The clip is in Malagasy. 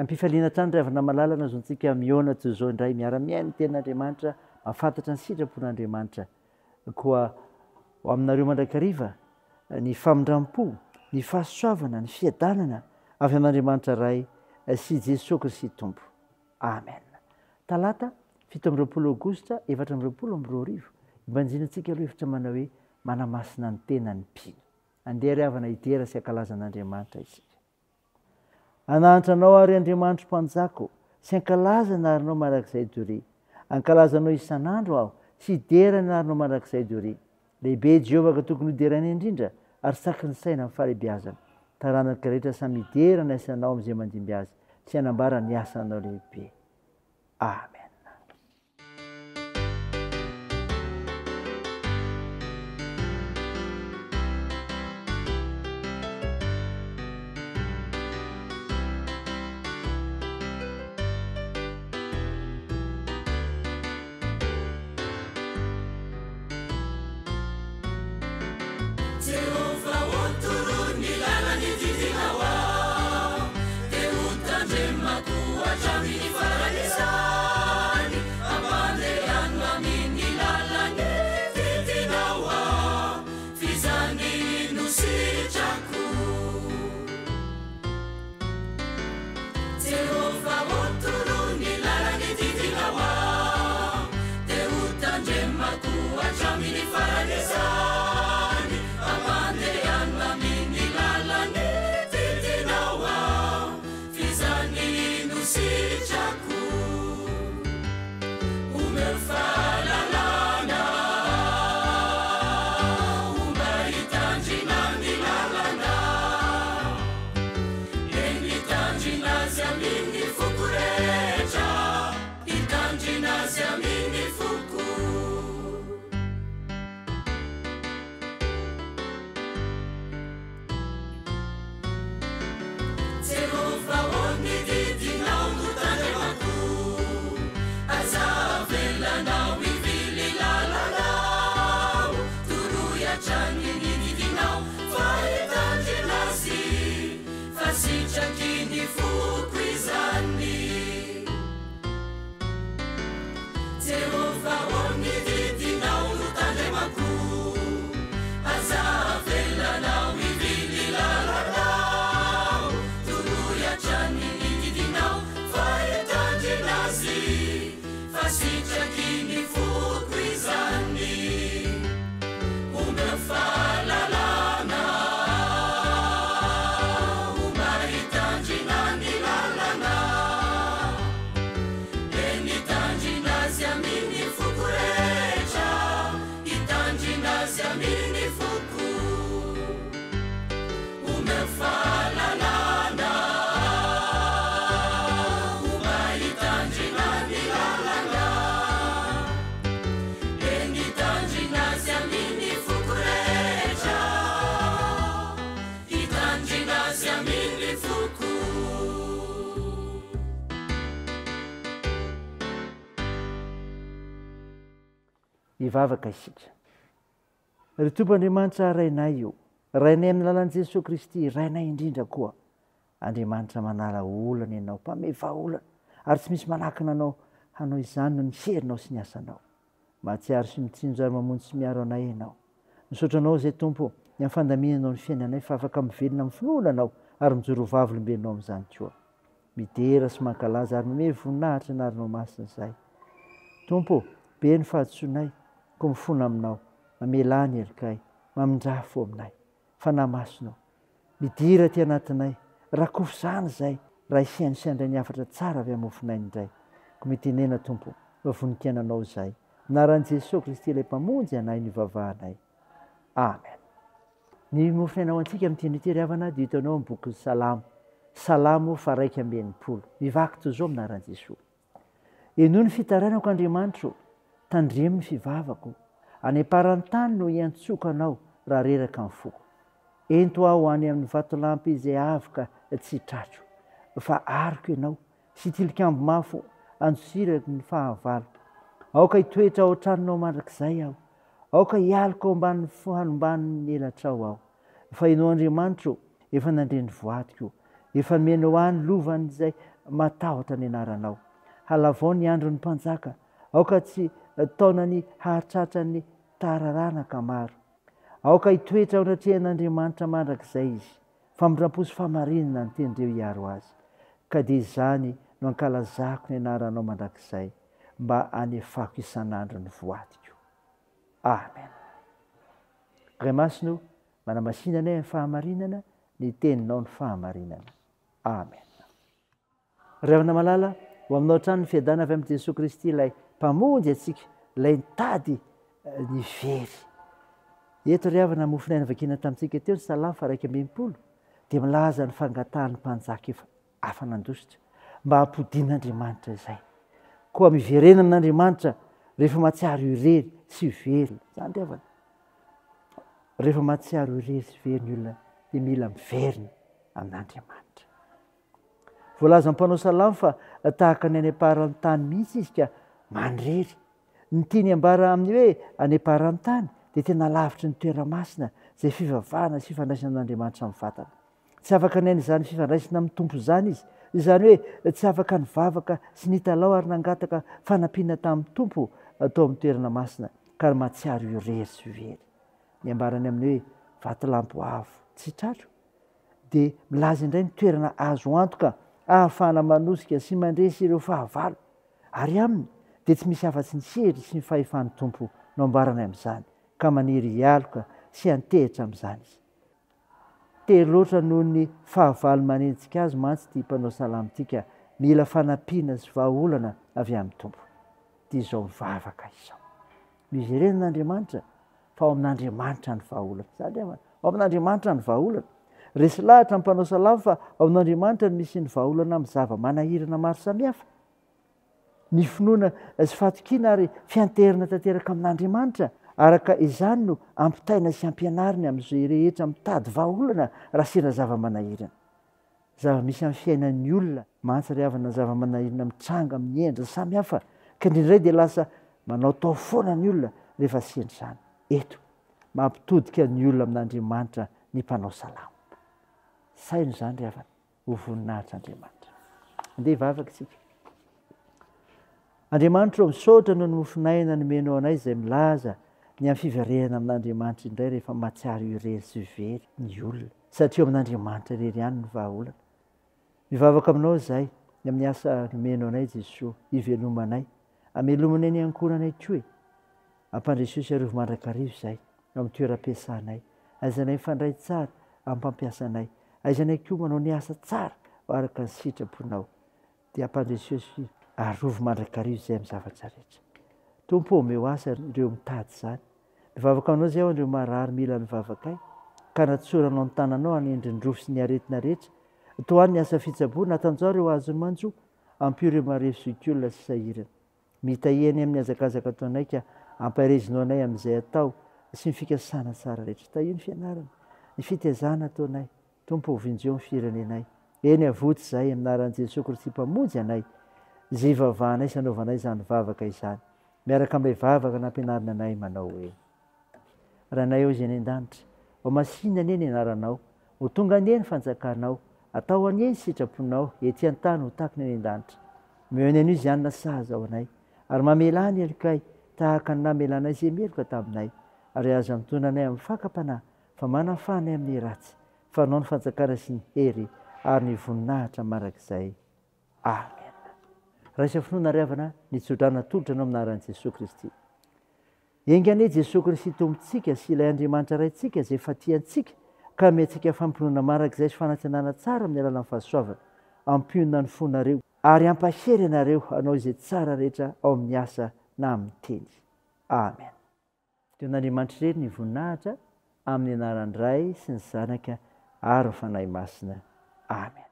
ampifaliana trano ravana malalana zontsika miona toy zao indray miara-miainy ten'Andriamanitra mahafantatra ny sitrapon'Andriamanitra koa ho aminareo mandrakariva ny famindram-po ny fahasoavana ny fiadanana avy amin'Andriamanitra ray sy Jesosy Kristy tompo amen. Talata 17 Aogositra 2022 ibanjinantsika aloha efitra manao hoe manamasina ny tenany mpino. Andeha riavana idera sy ankalazan'Andriamanitra isika. Ananitra anao ary Andriamanitra mpanjako sy ankalaza narinao mandrakizay dory. Ankalazanao isan'andro aho sy idera narinao mandrakizay dory. Lehibe Jehovah ka tokony hiderany indrindra ary saky ny saina amin'ny fahalehibiazana. Taranaka rehetra samy idera ny asanao amin'izay mandimby azy sy hanambara ny asanao lehibe. Amen. Ivavaka isika. Ry Tompoandriamanitra rainay io, rainay amin'ny lalan'i Jesosy Kristy, rainay indrindra koa. Andriamanitra manala olana ianao, mpamefa olana, ary tsy misy manakana anao hanao izany no ny herinao sy ny asanao. Mahatsiaro sy mitsinjo ary mamonjy sy miaro anay ianao. Misaotra anao izay Tompo, ny amfandaminanao ny fiainanay fa afaka mivelona amin'ny finoana anao ary mijoro vavolombelonao amin'izany koa. Midera sy mankalaza ary nomey voninahitra narinao masina izay. Tompo, be ny fahadisoanay, ko mifona aminao, mamela ny helikay, mamindrafo aminay, fanamasonao. Midira ty anatinay, rakofo izany izay, raha isiany sy andray ny afatra tsara avy amofonay indray. Ko mitenena Tompo, vavonikiananao izay. Anaran'i Jesosy Kristy ilay mpamonjy anay ny vavahanay. Amen. Ny mofinainao antsika amin'ity nity riavana dia hitanao amin'ny boky Salamo. Salamo fa 180. Mivaky toy izao anaran'i Jesosy. Eno ny fitaranako Andriamanitro, tandremo ny fivavako, any am-paran'ny tany no hiantsoako anao raha reraka amin'ny foko. Ento aho any amin'ny vatolampy izay avoka tsy tratro, fa ariko ianao sy tilikambo mafo andosirako ny fahavalo. Aoka hitoetra ao an-tranonao mandrakizay aho, aoka hialoko ao ambanin'ny hanomban'ny elatrao aho. Fa ianao Andriamanitro efa nandreny voatiko, efa nomenao any lovany izay matahotra ny anaranao. Halavao ny andro ny mpanjaka, aoka tsy taonany haritratra ny tararana ka maro. Aoka hitoetra ao anatrehan'Andriamanitra mandrakizay izy, famindram-posy famarinana ny tenindreo hiaro azy. Ka dia izany no ankalazako ny anaranao mandrakizay, mba hanefako isan'andro ny voadiko. Amen. Ray masino, manamasinana ny fahamarinana, ny teninao ny fahamarinana. Amen. Ry havana malala, ho aminao trano ny fiadana avy amin'i Jesosy Kristy, ilay mpamonjy antsika, ilay nitady ny very. Eto ry havana mofinaina vakina tamintsika teo ny Salamo 120 dia milaza ny fangatahan'ny mpanjaka efa afa nandositra mba hampodin'Andriamanitra izay. Koa miverena amin'Andriamanitra rehefa mahatsiaro irery sy very. Izany ry havana. Rehefa mahatsiaro irery sy very ny olona dia mila miverina amin'Andriamanitra. Voalaza ny mpanao salamo fa tahaka ny any am-paran'ny tany mihitsy izy ka mandrery. Ny tiany ambara amin'ny hoe any am-paran'ny tany dia tena lavitry ny toera-masina izay fivavahana sy fifandraisana amin'Andriamanitra amin'ny vatana. Tsy afaka ny izany fifandraisana amin'ny tompo izany izy. Izany hoe tsy afaka nivavaka sy nitalao ary nangataka fanampiana tamin'ny tompo atao amin'ny toerana masina ka mahatsiaro irery sy very. Ny ambarany amin'ny hoe vatolampy avo tsy tratro dia milaza indray ny toerana azo antoka ahafahana manosika sy mandresy ireo fahavalo. Ary aminy dia tsy misy afa-tsy ny sery sy ny fahefan'ny tompo no ambarany amin'izany ka maniry hialoka sy hantehitra amin'izany izy. Tery loatra noho ny fahavalo manenjika azy mantsy tia mpanao salamo tika, mila fanampiana sy vahaolana avy amin'ny tompo. Dia izao mivavaka izao. Miverena n'Andriamanitra fa ao amin'Andriamanitra ny vahaolana. Izany ao amin'Andriamanitra ny vahaolana. Resy lahatra ny mpanao salamo fa ao amin'Andriamanitra no misy ny vahaolana amin'ny zava-manahirana maro samihafa. Ny finoana sy fahatokiana ary fianterana tanteraka amin'Andriamanitra, araka izany no ampitaina sy ampianarina amin'izay rehetra mitady vahaolana raha sena zava-manahirana. Zava-misy amin'ny fiainan'ny olona mantsy ry havana zava-manahirana mitranga amin'ny endriny samihafa, ka indraindray dia lasa manao tao foana ny olona rehefa sena izany. Eto, mampitodika ny olona amin'Andriamanitra ny mpanao salamo. Saina izany ry havana, ho voninahitra Andriamanitra. Andeha hivavaka isika. Andriamanitra misaotra noho ny mofinaina nomenao anay izay milaza ny amin'ny fiverena amin'Andriamanitra indray rehefa mahatsiaro irery sy very ny olona, satria amin'Andriamanitra irery ihany ny vahaolana. Mivavaka aminao izahay ny amin'ny asa nomenao anay Jesosy, hivelomanay, hamelomanay ny ankohonanay koa. Ampandroso sy arovo mandrakarivo izahay ao amin'ny toeram-piasanay, aizanay mifandray tsara amin'ny mpampiasanay, aizanay koa manao ny asa tsara araka ny sitraponao. Dia ampandroso sy arovo mandrakarivo izay amin'ny zavatra rehetra. Tompo omeo asa ireo mitady izany. Mivavaka aminao izay ao andreo marary mila mivavakay, ka natsoranao ny tananao hanendriny rofo sy ny aretina rehetra. Toa ny asa fitsaboana atanjao ireo azony manjo, ampio ireo marefo zokiolona sy sahirana. Mitaheny amin'ny hazakazaka ataonay ka ampahirezinao anay amin'izay atao sy ny fikasana tsara rehetra. Tahio ny fianarana, ny fitaizana ataonay. Tompo hovinjeo ny firenenay. Eny avotsy izahay amin'ny anaran'i Jesosy Kristy mpamonjy anay, izay ivavahanay sy anaovanay izany vavaka izany. Miaraka amin'ilay vavaka nampianarina anay manao hoe: Ranay ao izay any an-danitra, ho masinana eny anaranao, ho tonga anie ny fanjakanao, atao anie ny sitraponao, ety an-tany ho tahaka ny any an-danitra. Meo any anio izy anona sahaza ao anay, ary mamela ny alokay tahaka ny namelanay izay meloka taminay, ary aza mitondra anay amin'ny fakapanahy, fa manafanay amin'ny ratsy, fa anao ny fanjakana sy ny hery ary ny voninahitra marak'izay. Amen. Raisa finoana ry havana, nitsodrana tolotra anao amin'ny anaran'i Jesosy Kristy. Engane Jesosy Kristy tompontsika sy ilay Andriamanitra raintsika izay fatiantsika, ka miantsika fampinoana marak'izay sy fanantenana tsara amin'ny alalan'ny fahasoavana, ampionana ny fonareo ary ampahery anareo hanao izay tsara rehetra ao amin'ny asa na amin'ny teny. Amen. Teon'Andriamanitra irery ny voninahitra amin'ny anaran'ny Ray sy ny Zanaka ary ny Fanahy Masina. Amen.